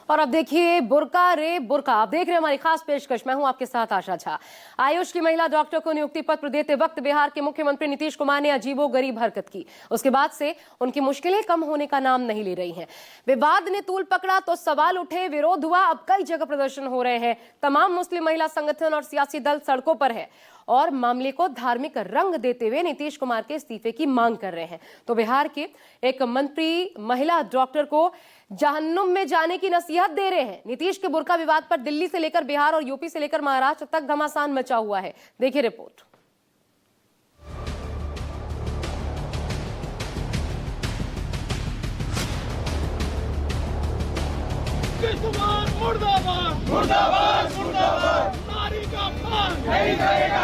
और अब देखिए बुर्का रे बुर्का। आप देख रहे हैं हमारी खास पेशकश। मैं हूं आपके साथ आशा झा। आयुष की महिला डॉक्टर को नियुक्ति पत्र देते वक्त बिहार के मुख्यमंत्री नीतीश कुमार ने अजीबोगरीब हरकत की। उसके बाद से उनकी मुश्किलें कम होने का नाम नहीं ले रही हैं। विवाद ने तूल पकड़ा तो सवाल उठे, विरोध हुआ, अब कई जगह प्रदर्शन हो रहे हैं। तमाम मुस्लिम महिला संगठन और सियासी दल सड़कों पर है और मामले को धार्मिक रंग देते हुए नीतीश कुमार के इस्तीफे की मांग कर रहे हैं। तो बिहार के एक मंत्री महिला डॉक्टर को जहन्नुम में जाने की नसीहत दे रहे हैं। नीतीश के बुर्का विवाद पर दिल्ली से लेकर बिहार और यूपी से लेकर महाराष्ट्र तक घमासान मचा हुआ है। देखिए रिपोर्ट। मुर्दाबाद मुर्दाबाद मुर्दाबाद, नारी का अपमान नहीं करेगा।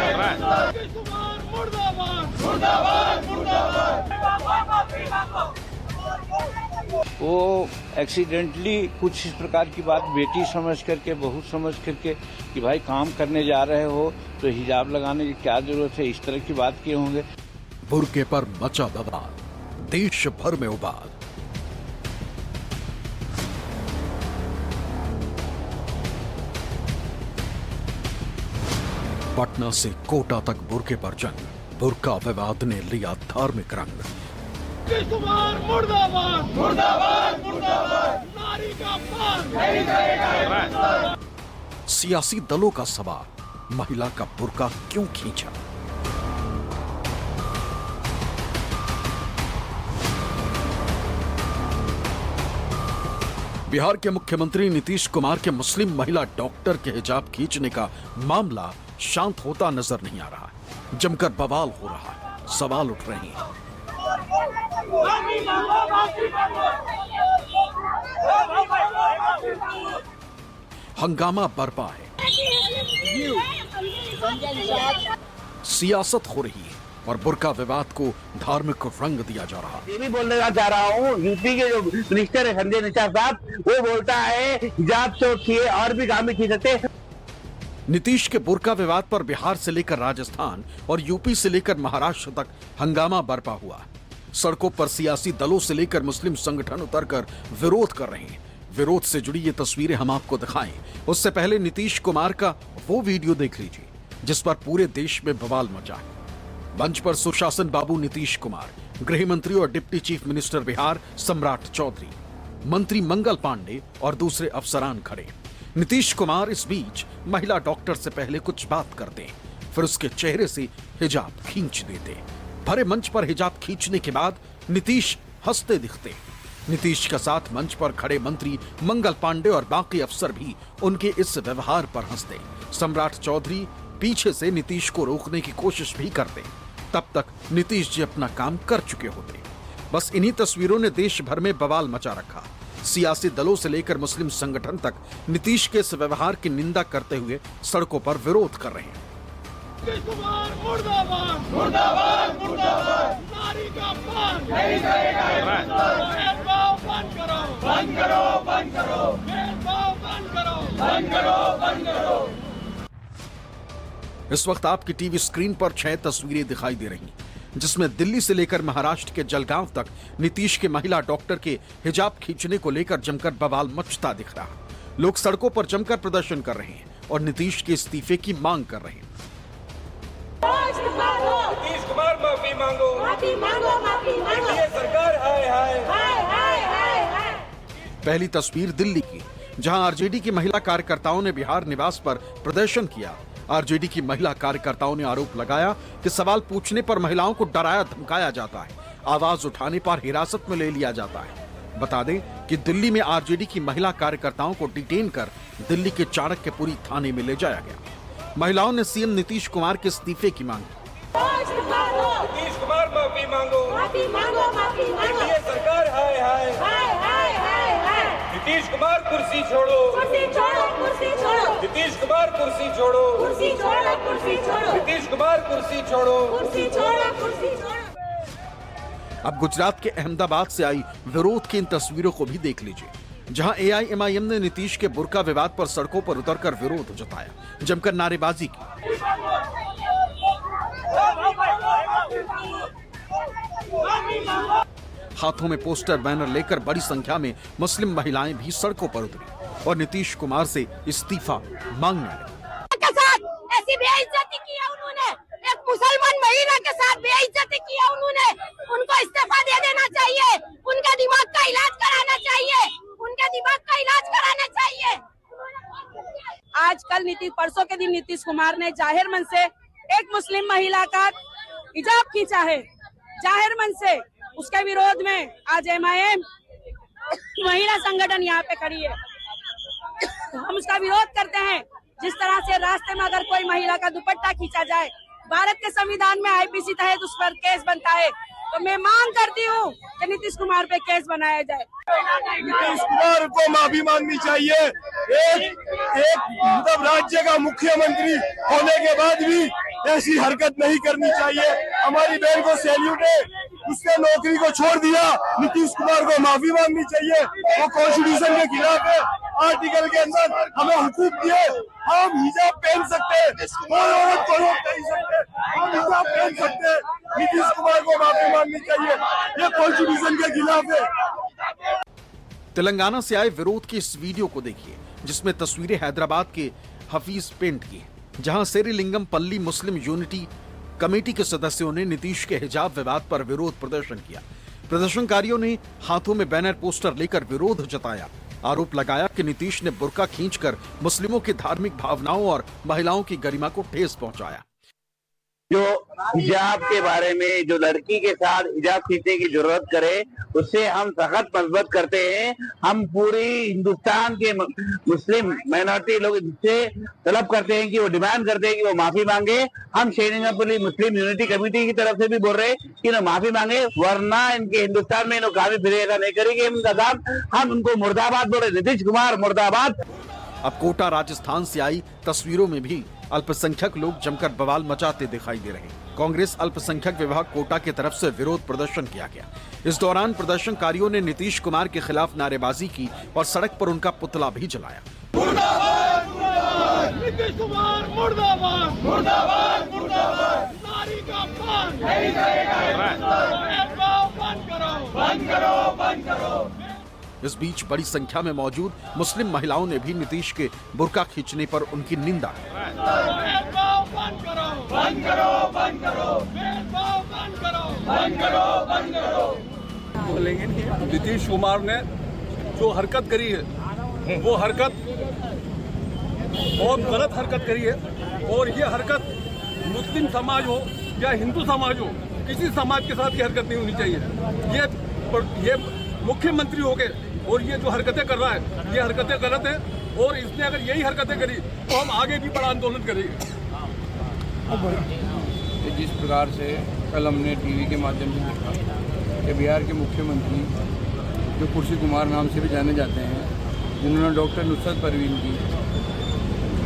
मुर्दाबाद मुर्दाबाद मुर्दाबाद। वो एक्सीडेंटली कुछ इस प्रकार की बात बेटी समझ करके, बहू समझ करके कि भाई काम करने जा रहे हो तो हिजाब लगाने की क्या जरूरत है, इस तरह की बात किए होंगे। बुर्के पर मचा बवाल, देश भर में उबाल। पटना से कोटा तक बुर्के पर जंग, बुर्का विवाद ने लिया धार्मिक रंग। मुर्दाबाद मुर्दाबाद मुर्दाबाद, नारी का अपमान नहीं करेगा। सियासी दलों का सवाल, महिला का बुर्का क्यों खींचा? बिहार के मुख्यमंत्री नीतीश कुमार के मुस्लिम महिला डॉक्टर के हिजाब खींचने का मामला शांत होता नजर नहीं आ रहा है। जमकर बवाल हो रहा है, सवाल उठ रहे हैं। हंगामा बरपा है, सियासत हो रही है और बुर्का विवाद को धार्मिक रंग दिया जा रहा है। ये भी बोलने का चाह रहा हूँ, यूपी के जो मिनिस्टर है संजय निषाद साहब, वो बोलता है हिजाब से उठिए और भी काम की सकते। नीतीश के बुर्का विवाद पर बिहार से लेकर राजस्थान और यूपी से लेकर महाराष्ट्र तक हंगामा बरपा हुआ। सड़कों पर सियासी दलों से लेकर मुस्लिम संगठन उतरकर विरोध कर रहे हैं। विरोध से जुड़ी ये तस्वीरें हम आपको दिखाएं, उससे पहले नीतीश कुमार का वो वीडियो देख लीजिए जिस पर पूरे देश में बवाल मचा है। मंच पर सुशासन बाबू नीतीश कुमार, गृह मंत्री और डिप्टी चीफ मिनिस्टर बिहार सम्राट चौधरी, मंत्री मंगल पांडे और दूसरे अफसरान खड़े। नीतीश कुमार इस बीच महिला डॉक्टर से पहले कुछ बात करते, फिर उसके चेहरे से हिजाब खींच देते। भरे मंच पर हिजाब खींचने के बाद नीतीश हंसते दिखते। नीतीश के साथ मंच पर खड़े मंत्री मंगल पांडे और बाकी अफसर भी उनके इस व्यवहार पर हंसते। सम्राट चौधरी पीछे से नीतीश को रोकने की कोशिश भी करते। तब तक नीतीश जी अपना काम कर चुके होते। बस इन्हीं तस्वीरों ने देश भर में बवाल मचा रखा। सियासी दलों से लेकर मुस्लिम संगठन तक नीतीश के इस व्यवहार की निंदा करते हुए सड़कों पर विरोध कर रहे हैं। मुर्दाबाद मुर्दाबाद मुर्दाबाद, नारी का अपमान नहीं करेगा। भेदभाव बंद करो बंद करो बंद करो, भेदभाव बंद करो बंद करो बंद करो। इस वक्त आपकी टीवी स्क्रीन पर 6 तस्वीरें दिखाई दे रही हैं, जिसमें दिल्ली से लेकर महाराष्ट्र के जलगांव तक नीतीश के महिला डॉक्टर के हिजाब खींचने को लेकर जमकर बवाल मचता दिख रहा। लोग सड़कों पर जमकर प्रदर्शन कर रहे हैं और नीतीश के इस्तीफे की मांग कर रहे हैं। नीतीश कुमार माफी मांगो, माफी मांगो, माफी मांगो। ये सरकार हाय हाय हाय हाय हाय हाय। पहली तस्वीर दिल्ली की, जहां आरजेडी की महिला कार्यकर्ताओं ने बिहार निवास पर प्रदर्शन किया। आरजेडी की महिला कार्यकर्ताओं ने आरोप लगाया कि सवाल पूछने पर महिलाओं को डराया धमकाया जाता है, आवाज उठाने पर हिरासत में ले लिया जाता है। बता दें कि दिल्ली में आरजेडी की महिला कार्यकर्ताओं को डिटेन कर दिल्ली के चाणक्यपुरी थाने में ले जाया गया। महिलाओं ने सीएम नीतीश कुमार के इस्तीफे की मांग की। नीतीश कुमार माफी मांगो, माफी मांगो, माफी मांगो। ये सरकार हाय हाय हाय हाय हाय हाय। नीतीश कुमार कुर्सी छोड़ो, कुर्सी छोड़ो, कुर्सी छोड़ो। नीतीश कुमार कुर्सी छोड़ो, कुर्सी छोड़ो, कुर्सी छोड़ो। नीतीश कुमार कुर्सी छोड़ो, कुर्सी छोड़ो, कुर्सी छोड़ो। अब गुजरात के अहमदाबाद से आई विरोध की इन तस्वीरों को भी देख लीजिए, जहां एआईएमआईएम ने नीतीश के बुर्का विवाद पर सड़कों पर उतरकर विरोध जताया, जमकर नारेबाजी की। हाथों में पोस्टर बैनर लेकर बड़ी संख्या में मुस्लिम महिलाएं भी सड़कों पर उतरी। और नीतीश कुमार से इस्तीफा मांगने लगे। के साथ ऐसी बेइज्जती की है उन्होंने, एक मुसलमान महिला के साथ बेइज्जती की है उन्होंने। उनको इस्तीफा दे देना चाहिए, उनके दिमाग का इलाज कराना चाहिए, उनके दिमाग का इलाज कराना चाहिए। आजकल परसों के दिन नीतीश कुमार ने जाहिर मन से एक मुस्लिम महिला का हिजाब खींचा है, जाहिर मन से। उसके विरोध में आज MIM महिला संगठन यहाँ पे खड़ी है। हम उसका विरोध करते हैं। जिस तरह से रास्ते में अगर कोई महिला का दुपट्टा खींचा जाए, भारत के संविधान में IPC तहत उस पर केस बनता है, तो मैं मांग करती हूँ कि नीतीश कुमार पे केस बनाया जाए। नीतीश कुमार को माफी मांगनी चाहिए। एक मतलब राज्य का मुख्यमंत्री होने के बाद भी ऐसी हरकत नहीं करनी चाहिए। हमारी बहन को सैल्यूट है, उसने नौकरी को छोड़ दिया। नीतीश कुमार को माफी मांगनी चाहिए। वो कॉन्स्टिट्यूशन के खिलाफ है। आर्टिकल के अंदर हमें हुकूक दिए, हम हिजाब पहन सकते हैं, कोई औरत को रोक नहीं सकते, हम हिजाब पहन सकते हैं। नीतीश कुमार को माफी मांगनी चाहिए, ये कॉन्स्टिट्यूशन के खिलाफ है। तेलंगाना से आए विरोध की इस वीडियो को देखिए, जिसमें तस्वीरें हैदराबाद के हफीज पेंट की, जहां सेरीलिंगम पल्ली मुस्लिम यूनिटी कमेटी के सदस्यों ने नीतीश के हिजाब विवाद पर विरोध प्रदर्शन किया। प्रदर्शनकारियों ने हाथों में बैनर पोस्टर लेकर विरोध जताया। आरोप लगाया कि नीतीश ने बुर्का खींचकर मुस्लिमों की धार्मिक भावनाओं और महिलाओं की गरिमा को ठेस पहुंचाया। जो हिजाब के बारे में, जो लड़की के साथ हिजाब खींचने की जरूरत करे, उससे हम सख्त मजबूत करते हैं। हम पूरी हिंदुस्तान के मुस्लिम माइनॉरिटी लोग इससे तलब करते हैं कि वो डिमांड करते हैं कि वो माफी मांगे। हम शेरिंगपल्ली मुस्लिम यूनिटी कमेटी की तरफ से भी बोल रहे हैं कि ना माफी मांगे, वरना इनके हिंदुस्तान में इन्हों काफी फिरेगा नहीं करेंगे इनका काम। हम उनको मुर्दाबाद बोल रहे, नीतीश कुमार मुर्दाबाद। अब कोटा राजस्थान से आई तस्वीरों में भी अल्पसंख्यक लोग जमकर बवाल मचाते दिखाई दे रहे हैं। कांग्रेस अल्पसंख्यक विभाग कोटा की तरफ से विरोध प्रदर्शन किया गया। इस दौरान प्रदर्शनकारियों ने नीतीश कुमार के खिलाफ नारेबाजी की और सड़क पर उनका पुतला भी जलाया। मुर्दाबाद, मुर्दाबाद, नीतीश कुमार मुर्दाबाद, मुर्दाबाद, मुर्दाबाद, नारी का अपमान नहीं करेगा, बंद करो, बंद करो, बंद करो। इस बीच बड़ी संख्या में मौजूद मुस्लिम महिलाओं ने भी नीतीश के बुर्का खींचने पर उनकी निंदा की। बंद करो, बंद करो, बंद करो, बंद करो, बंद करो, बंद करो। बोलेंगे नहीं। नीतीश कुमार ने जो हरकत करी है, वो हरकत बहुत गलत हरकत करी है। और ये हरकत मुस्लिम समाज हो या हिंदू समाज हो, किसी समाज के साथ ये हरकत नहीं होनी चाहिए। ये मुख्यमंत्री हो गए और ये जो हरकतें कर रहा है, ये हरकतें गलत है। और इसने अगर यही हरकतें करी तो हम आगे भी बड़ा आंदोलन करेंगे। जिस प्रकार से कल हमने टीवी के माध्यम से देखा कि बिहार के मुख्यमंत्री जो कुर्सी कुमार नाम से भी जाने जाते हैं, जिन्होंने डॉक्टर नुसरत परवीन की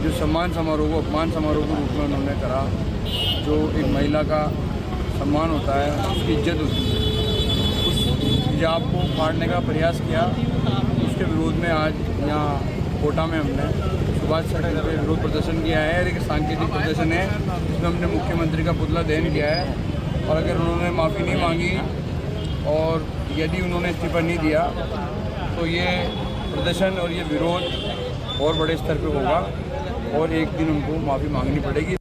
जो सम्मान समारोह को अपमान समारोह के रूप में उन्होंने करा, जो एक महिला का सम्मान होता है, उसकी इज्जत होती है, उस हिजाब को फाड़ने का प्रयास किया। उसके विरोध में आज यहाँ कोटा में हमने सुभाष सड़क पर विरोध प्रदर्शन किया है। और एक सांकेतिक प्रदर्शन है, इसमें हमने मुख्यमंत्री का पुतला दहन किया है। और अगर उन्होंने माफ़ी नहीं मांगी और यदि उन्होंने इस्तीफा नहीं दिया तो ये प्रदर्शन और ये विरोध और बड़े स्तर पे होगा और एक दिन उनको माफ़ी मांगनी पड़ेगी।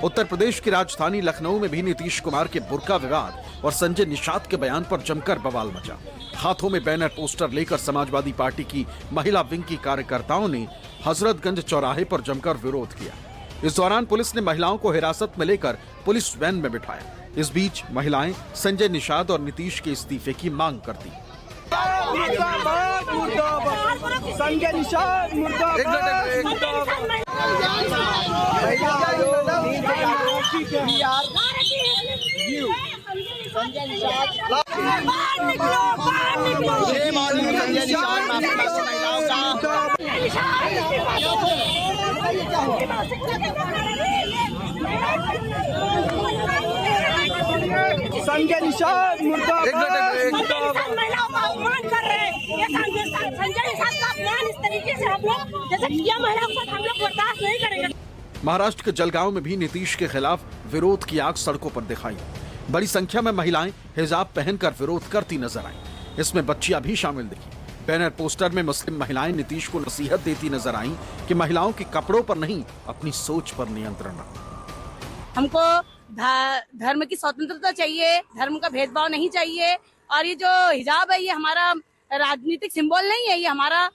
उत्तर प्रदेश की राजधानी लखनऊ में भी नीतीश कुमार के बुर्का विवाद और संजय निषाद के बयान पर जमकर बवाल मचा। हाथों में बैनर पोस्टर लेकर समाजवादी पार्टी की महिला विंग की कार्यकर्ताओं ने हजरतगंज चौराहे पर जमकर विरोध किया। इस दौरान पुलिस ने महिलाओं को हिरासत में लेकर पुलिस वैन में बिठाया। इस बीच महिलाएं संजय निषाद और नीतीश के इस्तीफे की मांग करती। संजय निषाद संजय निषाद महिलाओं का अपमान कर रहे हैं। ये संजय निषाद का अपमान इस तरीके से हम लोग जैसे किया महिलाओं को हम लोग बर्दाश्त नहीं करेंगे। महाराष्ट्र के जलगांव में भी नीतीश के खिलाफ विरोध की आग सड़कों पर दिखाई। बड़ी संख्या में महिलाएं हिजाब पहनकर विरोध करती नजर आईं। इसमें बच्चियां भी शामिल दिखी। बैनर पोस्टर में मुस्लिम महिलाएं नीतीश को नसीहत देती नजर आईं कि महिलाओं के कपड़ों पर नहीं, अपनी सोच पर नियंत्रण रखो। हमको धर्म की स्वतंत्रता चाहिए, धर्म का भेदभाव नहीं चाहिए। और ये जो हिजाब है, ये हमारा राजनीतिक सिंबल नहीं है, ये हमारा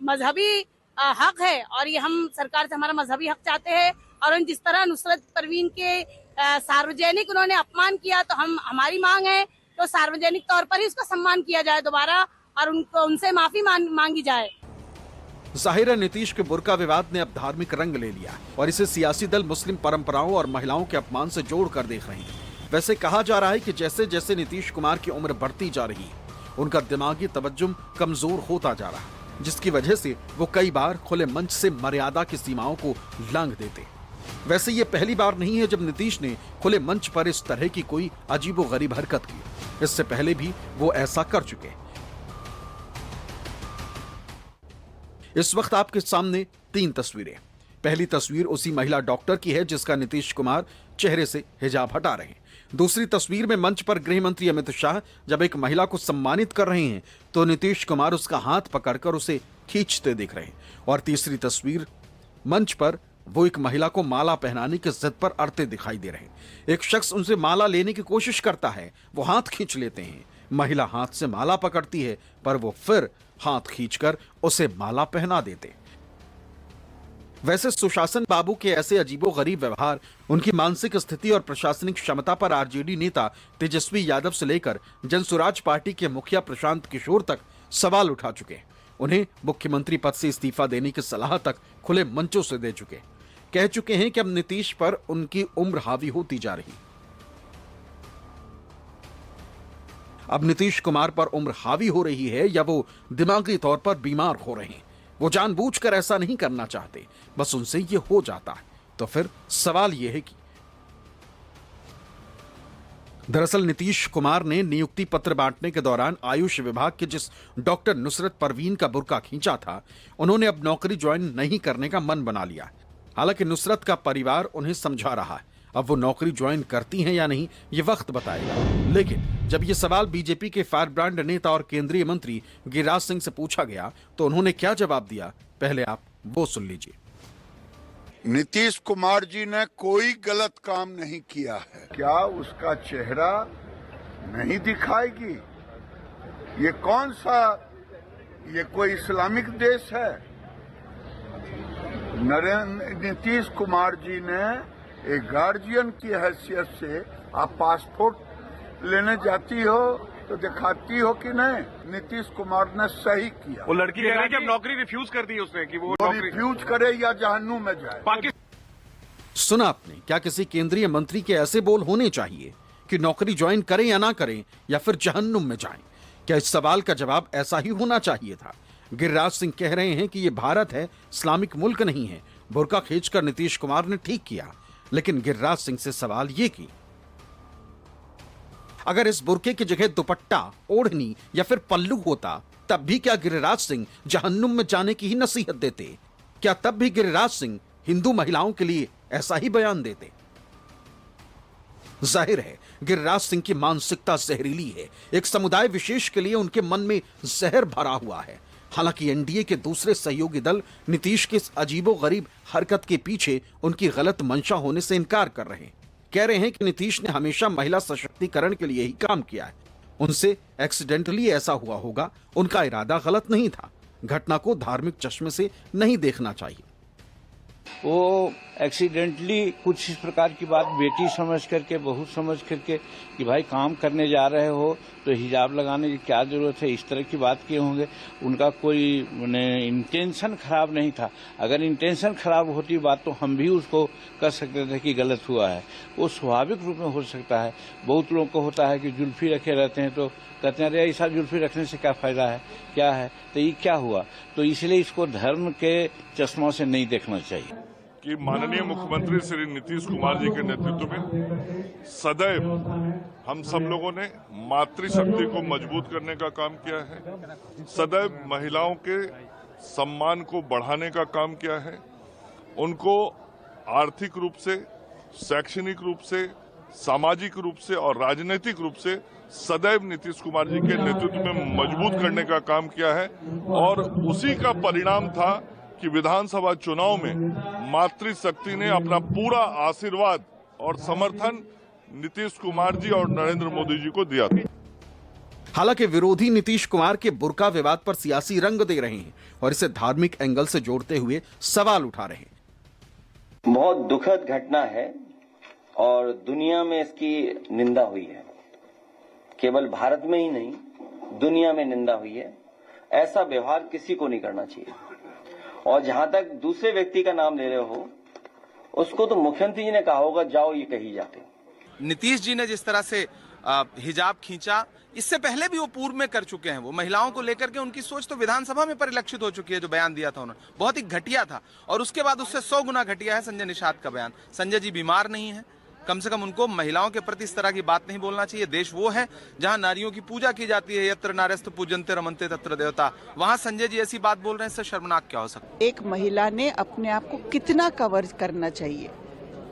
मजहबी हक है। और ये हम सरकार से हमारा मजहबी हक चाहते हैं। और जिस तरह नुसरत परवीन के सार्वजनिक उन्होंने अपमान किया, तो हमारी मांग है तो सार्वजनिक तौर पर ही उसका सम्मान किया जाए दोबारा, और उनसे माफी मांगी जाए। जाहिर है नीतीश के बुर्का विवाद ने अब धार्मिक रंग ले लिया और इसे सियासी दल मुस्लिम परंपराओं और महिलाओं के अपमान से जोड़कर देख रहे हैं। वैसे कहा जा रहा है कि जैसे जैसे नीतीश कुमार की उम्र बढ़ती जा रही है, उनका दिमागी तवज्जुम कमजोर होता जा रहा है, जिसकी वजह से वो कई बार खुले मंच से मर्यादा की सीमाओं को लांघ देते। वैसे ये पहली बार नहीं है जब नीतीश ने खुले मंच पर इस तरह की कोई अजीबोगरीब हरकत की। इससे पहले भी वो ऐसा कर चुके। इस वक्त आपके सामने 3 तस्वीरें। पहली तस्वीर उसी महिला डॉक्टर की है जिसका नीतीश कुमार चेहरे से हिजाब हटा रहे हैं। दूसरी तस्वीर में मंच पर गृह मंत्री अमित शाह जब एक महिला को सम्मानित कर रहे हैं तो नीतीश कुमार उसका हाथ पकड़कर उसे खींचते दिख रहे हैं। और तीसरी तस्वीर मंच पर वो एक महिला को माला पहनाने की जिद पर अड़ते दिखाई दे रहे हैं। एक शख्स उनसे माला लेने की कोशिश करता है, वो हाथ खींच लेते हैं। महिला हाथ से माला पकड़ती है पर वो फिर हाथ खींचकर उसे माला पहना देते। वैसे सुशासन बाबू के ऐसे अजीबोगरीब व्यवहार, उनकी मानसिक स्थिति और प्रशासनिक क्षमता पर आरजेडी नेता तेजस्वी यादव से लेकर जनसुराज पार्टी के मुखिया प्रशांत किशोर तक सवाल उठा चुके। उन्हें मुख्यमंत्री पद से इस्तीफा देने की सलाह तक खुले मंचों से दे चुके। कह चुके हैं कि अब नीतीश पर उनकी उम्र हावी होती जा रही। अब नीतीश कुमार पर उम्र हावी हो रही है या वो दिमागी तौर पर बीमार हो रहे हैं। वो जानबूझकर ऐसा नहीं करना चाहते, बस उनसे ये हो जाता है। तो फिर सवाल यह है कि दरअसल नीतीश कुमार ने नियुक्ति पत्र बांटने के दौरान आयुष विभाग के जिस डॉक्टर नुसरत परवीन का बुर्का खींचा था, उन्होंने अब नौकरी ज्वाइन नहीं करने का मन बना लिया। हालांकि नुसरत का परिवार उन्हें समझा रहा है। अब वो नौकरी ज्वाइन करती हैं या नहीं, ये वक्त बताएगा। लेकिन जब ये सवाल बीजेपी के फायर ब्रांड नेता और केंद्रीय मंत्री गिरिराज सिंह से पूछा गया तो उन्होंने क्या जवाब दिया, पहले आप वो सुन लीजिए। नीतीश कुमार जी ने कोई गलत काम नहीं किया है। क्या उसका चेहरा नहीं दिखाएगी? ये कौन सा, ये कोई इस्लामिक देश है? नीतीश कुमार जी ने एक गार्जियन की हैसियत से, आप पासपोर्ट लेने जाती हो तो दिखाती हो कि नहीं? नीतीश कुमार ने सही किया। वो लड़की कह रही है कि अब नौकरी रिफ्यूज कर दी उसने, कि वो रिफ्यूज करे या जहन्नुम में जाए। सुना आपने? क्या किसी केंद्रीय मंत्री के ऐसे बोल होने चाहिए कि नौकरी ज्वाइन करें या ना करें या फिर जहन्नुम में जाएं? क्या इस सवाल का जवाब ऐसा ही होना चाहिए था? गिरिराज सिंह कह रहे हैं कि ये भारत है, इस्लामिक मुल्क नहीं है। बुर्का खींचकर नीतीश कुमार ने ठीक किया, लेकिन गिरिराज सिंह से सवाल ये कि अगर इस बुर्के की जगह दुपट्टा, ओढ़नी या फिर पल्लू होता, तब भी क्या गिरिराज सिंह जहन्नुम में जाने की ही नसीहत देते? क्या तब भी गिरिराज सिंह हिंदू महिलाओं के लिए ऐसा ही बयान देते? जाहिर है गिरिराज सिंह की मानसिकता जहरीली है। एक समुदाय विशेष के लिए उनके मन में जहर भरा हुआ है। हालांकि एनडीए के दूसरे सहयोगी दल नीतीश की इस अजीबोगरीब हरकत के पीछे उनकी गलत मंशा होने से इनकार कर रहे हैं। कह रहे हैं कि नीतीश ने हमेशा महिला सशक्तिकरण के लिए ही काम किया है। उनसे एक्सीडेंटली ऐसा हुआ होगा, उनका इरादा गलत नहीं था। घटना को धार्मिक चश्मे से नहीं देखना चाहिए। वो एक्सीडेंटली कुछ इस प्रकार की बात बेटी समझ करके, बहू समझ करके कि भाई काम करने जा रहे हो तो हिजाब लगाने की क्या जरूरत है, इस तरह की बात किए होंगे। उनका कोई इंटेंशन खराब नहीं था। अगर इंटेंशन खराब होती बात तो हम भी उसको कर सकते थे कि गलत हुआ है। वो स्वाभाविक रूप में हो सकता है। बहुत लोगों को होता है कि जुल्फी रखे रहते हैं तो कहते हैं अरे ऐसा जुल्फी रखने से क्या फायदा है, क्या है, तो ये क्या हुआ। तो इसलिए इसको धर्म के चश्मा से नहीं देखना चाहिए। कि माननीय मुख्यमंत्री श्री नीतीश कुमार जी के नेतृत्व में सदैव हम सब लोगों ने मातृशक्ति को मजबूत करने का काम किया है। सदैव महिलाओं के सम्मान को बढ़ाने का काम किया है। उनको आर्थिक रूप से, शैक्षणिक रूप से, सामाजिक रूप से और राजनीतिक रूप से सदैव नीतीश कुमार जी के नेतृत्व में मजबूत करने का काम किया है और उसी का परिणाम था कि विधानसभा चुनाव में मातृशक्ति ने अपना पूरा आशीर्वाद और समर्थन नीतीश कुमार जी और नरेंद्र मोदी जी को दिया था। हालांकि विरोधी नीतीश कुमार के बुर्का विवाद पर सियासी रंग दे रहे हैं और इसे धार्मिक एंगल से जोड़ते हुए सवाल उठा रहे हैं। बहुत दुखद घटना है और दुनिया में इसकी निंदा हुई है। केवल भारत में ही नहीं, दुनिया में निंदा हुई है। ऐसा व्यवहार किसी को नहीं करना चाहिए। और जहां तक दूसरे व्यक्ति का नाम ले रहे हो, उसको तो मुख्यमंत्री जी ने कहा होगा, जाओ ये कही जाते। नीतीश जी ने जिस तरह से हिजाब खींचा, इससे पहले भी वो पूर्व में कर चुके हैं। वो महिलाओं को लेकर के उनकी सोच तो विधानसभा में परिलक्षित हो चुकी है। जो बयान दिया था उन्होंने, बहुत ही घटिया था। और उसके बाद उससे 100 गुना घटिया है संजय निषाद का बयान। संजय जी बीमार नहीं है, कम से कम उनको महिलाओं के प्रति इस तरह की बात नहीं बोलना चाहिए। देश वो है जहां नारियों की पूजा की जाती है, यत्र नार्यस्तु पूजन्ते रमन्ते तत्र देवता। वहां संजय जी ऐसी बात बोल रहे हैं, इससे शर्मनाक क्या हो सकता है? एक महिला ने अपने आप को कितना कवर करना चाहिए,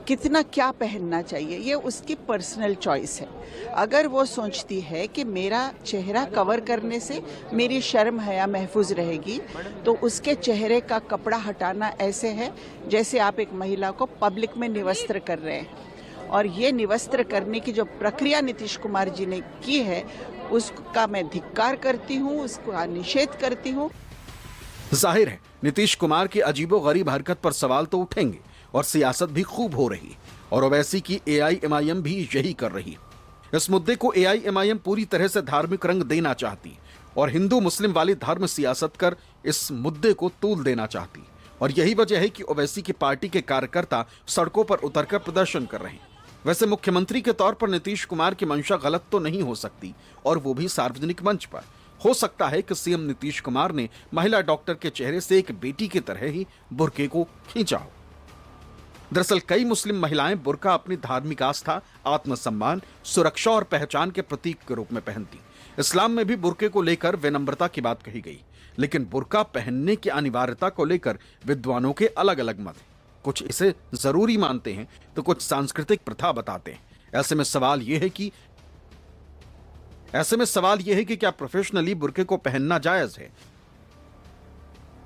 कितना क्या पहनना चाहिए, ये उसकी पर्सनल चॉइस है। अगर वो सोचती है कि मेरा चेहरा कवर करने से मेरी शर्म हया महफूज रहेगी, तो उसके चेहरे का कपड़ा हटाना ऐसे है जैसे आप एक महिला को पब्लिक में निवस्त्र कर रहे हैं। और ये निवस्त्र करने की जो प्रक्रिया नीतीश कुमार जी ने की है, उसका मैं धिक्कार करती हूँ, उसका निषेध करती हूँ। जाहिर है नीतीश कुमार की अजीबोगरीब हरकत पर सवाल तो उठेंगे और सियासत भी खूब हो रही और ओवैसी की AIMIM भी यही कर रही। इस मुद्दे को AIMIM पूरी तरह से धार्मिक रंग देना चाहती और हिंदू मुस्लिम वाली धर्म सियासत कर इस मुद्दे को तूल देना चाहती। और यही वजह है कि ओवैसी की पार्टी के कार्यकर्ता सड़कों पर उतरकर प्रदर्शन कर रहे हैं। वैसे मुख्यमंत्री के तौर पर नीतीश कुमार की मंशा गलत तो नहीं हो सकती, और वो भी सार्वजनिक मंच पर। हो सकता है कि सीएम नीतीश कुमार ने महिला डॉक्टर के चेहरे से एक बेटी की तरह ही बुर्के को खींचा हो। दरअसल कई मुस्लिम महिलाएं बुर्का अपनी धार्मिक आस्था, आत्मसम्मान, सुरक्षा और पहचान के प्रतीक के रूप में पहनती। इस्लाम में भी बुर्के को लेकर विनम्रता की बात कही गई, लेकिन बुर्का पहनने की अनिवार्यता को लेकर विद्वानों के अलग अलग मत हैं। कुछ इसे जरूरी मानते हैं तो कुछ सांस्कृतिक प्रथा बताते हैं। ऐसे में सवाल यह है कि क्या प्रोफेशनली बुर्के को पहनना जायज है?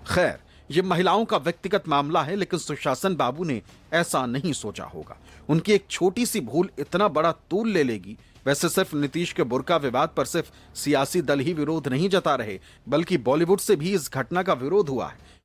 खैर, यह महिलाओं का व्यक्तिगत मामला है, लेकिन सुशासन बाबू ने ऐसा नहीं सोचा होगा। उनकी एक छोटी सी भूल इतना बड़ा तूल ले लेगी। वैसे सिर्फ नीतीश के बुर्का विवाद पर सिर्फ सियासी दल ही विरोध नहीं जता रहे, बल्कि बॉलीवुड से भी इस घटना का विरोध हुआ है।